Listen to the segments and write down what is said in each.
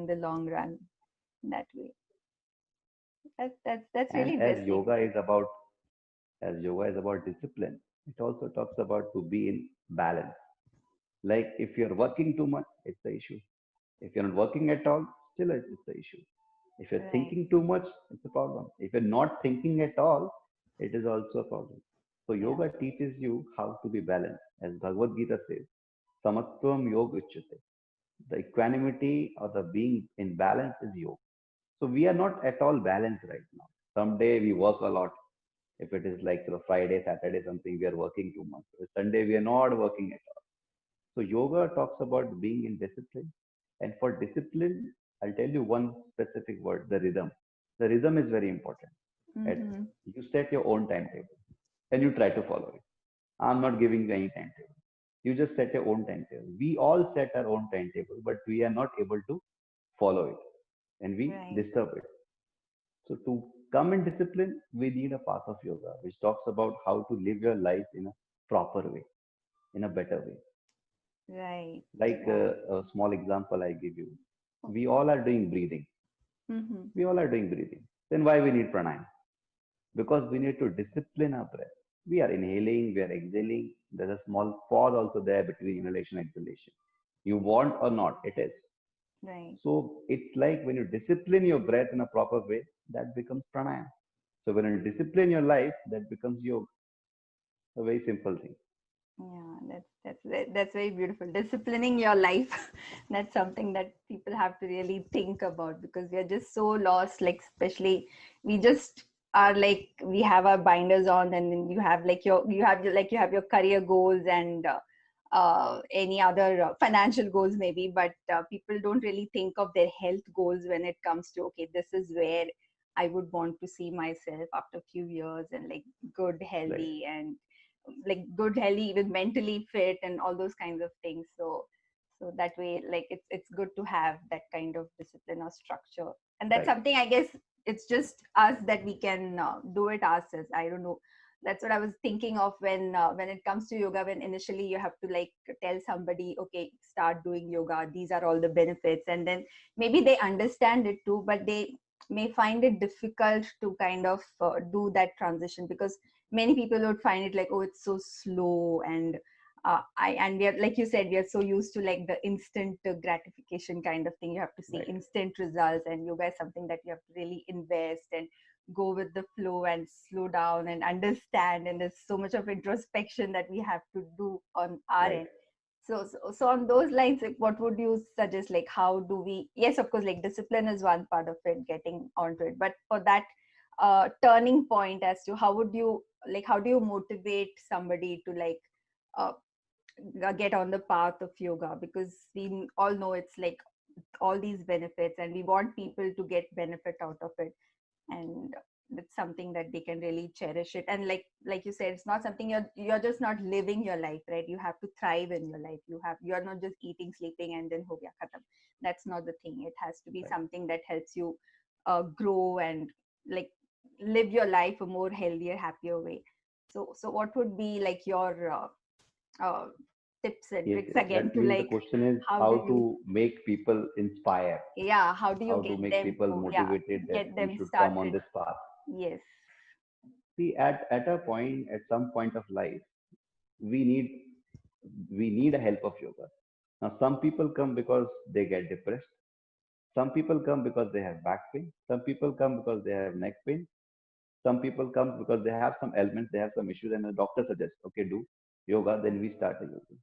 in the long run that way. That's really And interesting. as yoga is about discipline, it also talks about to be in balance. Like if you're working too much, it's the issue. If you're not working at all, still it's the issue. If you're Right. thinking too much, it's a problem. If you're not thinking at all, it is also a problem. So Yeah. yoga teaches you how to be balanced. As Bhagavad Gita says, Samatvam Yoga Uchyate. The equanimity or the being in balance is yoga. So we are not at all balanced right now. Someday we work a lot. If it is like Friday, Saturday, something we are working too much. Sunday we are not working at all. So yoga talks about being in discipline. And for discipline, I'll tell you one specific word, the rhythm. The rhythm is very important. At, Mm-hmm. you set your own timetable and you try to follow it. I'm not giving you any timetable. You just set your own timetable. We all set our own timetable, but we are not able to follow it and we Right. disturb it. So to come in discipline, we need a path of yoga, which talks about how to live your life in a proper way, in a better way. Right. Like Right. a small example I give you. We Okay. all are doing breathing. Mm-hmm. We all are doing breathing. Then why we need pranayama? Because we need to discipline our breath. We are inhaling, we are exhaling. There's a small pause also there between inhalation and exhalation. You want or not, it is. Right. So it's like when you discipline your breath in a proper way, that becomes pranayama. So when you discipline your life, that becomes yoga. A very simple thing. Yeah, that's very beautiful. Disciplining your life, that's something that people have to really think about because we are just so lost. Like especially, we just are like we have our binders on, and then you have like you have your career goals and any other financial goals maybe, but people don't really think of their health goals when it comes to okay, this is where I would want to see myself after a few years and like good, Right. healthy, and like good healthy even mentally fit and all those kinds of things. So that way like it's good to have that kind of discipline or structure, and that's Right. something I guess it's just us that we can do it ourselves. I don't know, that's what I was thinking of when it comes to yoga, when initially you have to like tell somebody okay, start doing yoga, these are all the benefits, and then maybe they understand it too, but they may find it difficult to kind of do that transition because many people would find it like oh, it's so slow, and and we are like you said, we are so used to like the instant gratification kind of thing. You have to see Right. instant results, and yoga is something that you have to really invest and go with the flow and slow down and understand, and there's so much of introspection that we have to do on our Right. end. So on those lines, like what would you suggest, like how do we, yes of course like discipline is one part of it, getting onto it, but for that turning point as to how would you like how do you motivate somebody to like uh, get on the path of yoga, because we all know it's like all these benefits and we want people to get benefit out of it, and it's something that they can really cherish it. And like you said, it's not something you're just not living your life, right? You have to thrive in your life. You're not just eating, sleeping, and then ho gaya khatam. That's not the thing. It has to be Right. something that helps you grow and like live your life a more healthier, happier way. So what would be like your uh, tips and Yes, tricks yes. again That to means the like question is how do how you, to make people inspire, yeah, how do you how to get make them people to, yeah, motivated that get we them should come on started? this path. Yes. See, at a point, at some point of life, we need we need a help of yoga. Now, some people come because they get depressed. Some people come because they have back pain. Some people come because they have neck pain. Some people come because they have some ailments, they have some issues, and the doctor suggests, okay, do yoga. Then we start the yoga.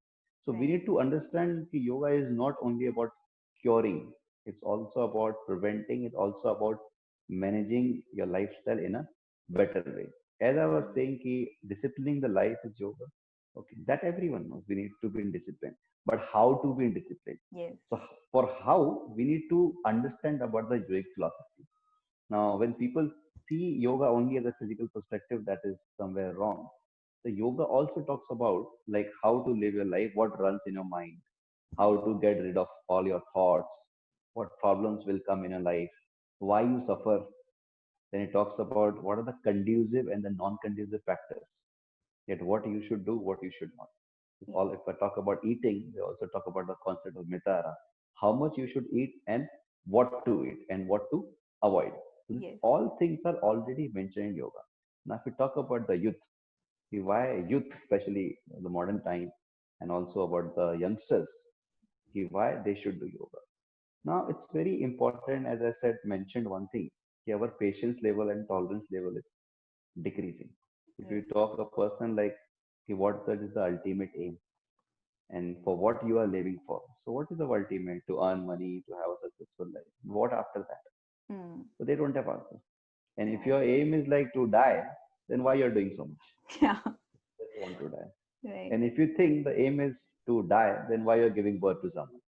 So we Right. need to understand that yoga is not only about curing; it's also about preventing. It's also about managing your lifestyle in a better way. As I was saying, disciplining the life is yoga. Okay, that everyone knows. We need to be in discipline, but how to be in discipline? Yes. So for how, we need to understand about the yogic philosophy. Now, when people see yoga only as a physical perspective, that is somewhere wrong. The yoga also talks about like how to live your life, what runs in your mind, how to get rid of all your thoughts, what problems will come in your life, why you suffer. Then it talks about what are the conducive and the non-conducive factors. Yet what you should do, what you should not. Yes. If I talk about eating, they also talk about the concept of mitara, how much you should eat and what to eat and what to avoid. So Yes. all things are already mentioned in yoga. Now, if we talk about the youth, why youth, especially the modern time, and also about the youngsters, why they should do yoga. Now, it's very important, as I said, mentioned one thing, our patience level and tolerance level is decreasing. If you Yes. talk a person like, what that is the ultimate aim and for what you are living for. So, what is the ultimate? To earn money, to have a successful life. What after that? Hmm. So, they don't have answer. And if Right. your aim is like to die, then why you're doing so much? Yeah. Just want to die. Right. And if you think the aim is to die, then why you're giving birth to someone?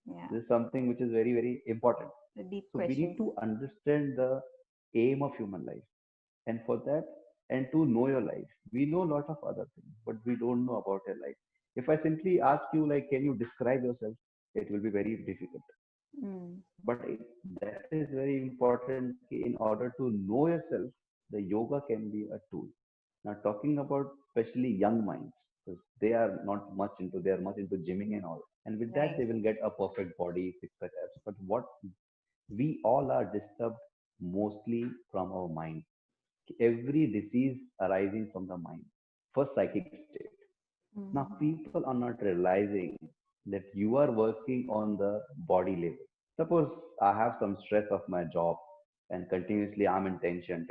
Yeah. This is something which is very, very important. The deep So we need questions. to understand the aim of human life. And for that, and to know your life, we know a lot of other things, but we don't know about your life. If I simply ask you, like, can you describe yourself? It will be very difficult. Mm. But that is very important. In order to know yourself, the yoga can be a tool. Now, talking about especially young minds, because they are much into gymming and all. And with that, Right. they will get a perfect body, six pack abs. But what we all are disturbed mostly from our mind. Every disease arising from the mind. First, psychic state. Now, Mm. people are not realizing that you are working on the body level. Suppose I have some stress of my job and continuously I'm in tension.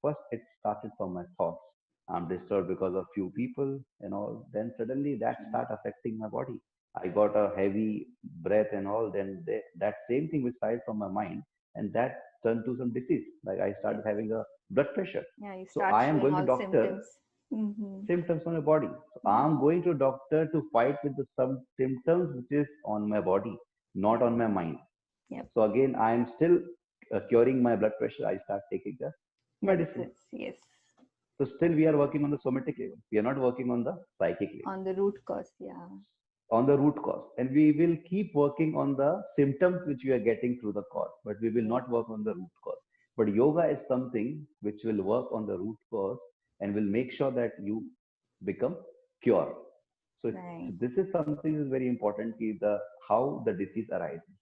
First, it started from my thoughts. I'm disturbed because of few people and all. Then suddenly that start affecting my body. I got a heavy breath and all. Then that same thing will start from my mind and that turned to some disease. Like I started Yes. having a blood pressure. Yeah. You So start I am showing going to all doctor symptoms. Mm-hmm. symptoms on your body. So I'm Mm. going to doctor to fight with the some symptoms which is on my body, not on Right. my mind. Yep. So again, I am still curing my blood pressure. I start taking the medicine. Medicines. Yes. So still we are working on the somatic level. We are not working on the psychic level, On the root cause. Yeah. on the root cause. And we will keep working on the symptoms which we are getting through the cause, but we will Yes. not work on the root cause. But yoga is something which will work on the root cause and will make sure that you become cure. So Right. this is something is very important. The how the disease arises.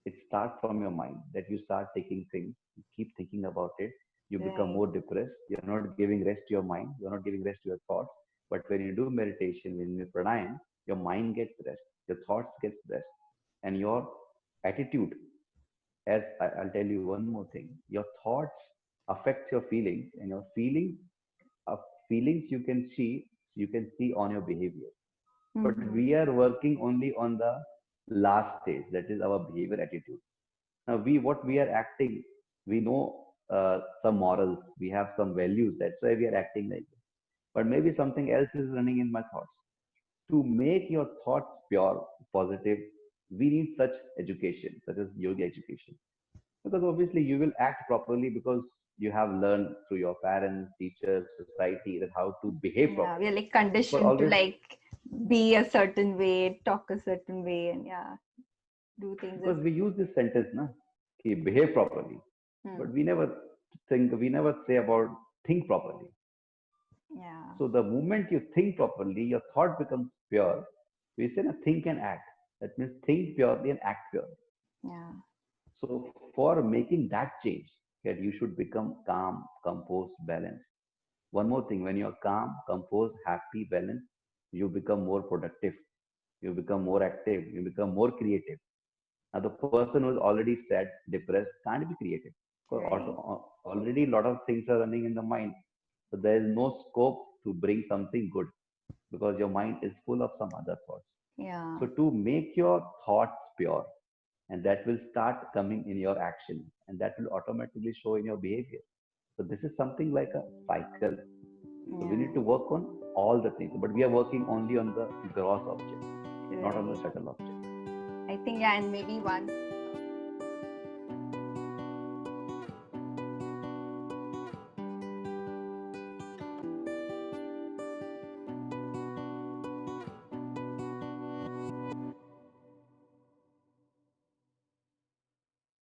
It starts from your mind that you start taking things, you keep thinking about it, you become Right. more depressed. You're not giving rest to your mind. You're not giving rest to your thoughts. But when you do meditation, when you pranayam, your mind gets rest, your thoughts gets rest, and your attitude. As I'll tell you one more thing, your thoughts affect your feelings, and your feelings you can see on your behavior. But Mm-hmm. we are working only on the last stage, that is our behavior attitude. Now what we are acting, we know some morals, we have some values. That's why we are acting like this. But maybe something else is running in my thoughts. To make your thoughts pure, positive, we need such education, such as yoga education. Because obviously you will act properly because you have learned through your parents, teachers, society that how to behave Yeah. properly. We're like But conditioned to always like be a certain way, talk a certain way, and yeah, do things as. because we use this sentence, na, ki behave properly. But Hmm. we never say about think properly. Yeah. So the moment you think properly, your thought becomes pure. We say na, think and act. That means think purely and act purely. Yeah. So for making that change, that you should become calm, composed, balanced. One more thing, when you're calm, composed, happy, balanced, you become more productive, you become more active, you become more creative. Now, the person who's already sad, depressed, can't be creative. Because Right. already a lot of things are running in the mind. So there is no scope to bring something good because your mind is full of some other thoughts. Yeah. So to make your thoughts pure, and that will start coming in your action, and that will automatically show in your behavior. So this is something like a cycle. So we need to Yeah. work on all the things, but we are working only on the gross object, not on the Right. subtle object. I think, yeah, and maybe once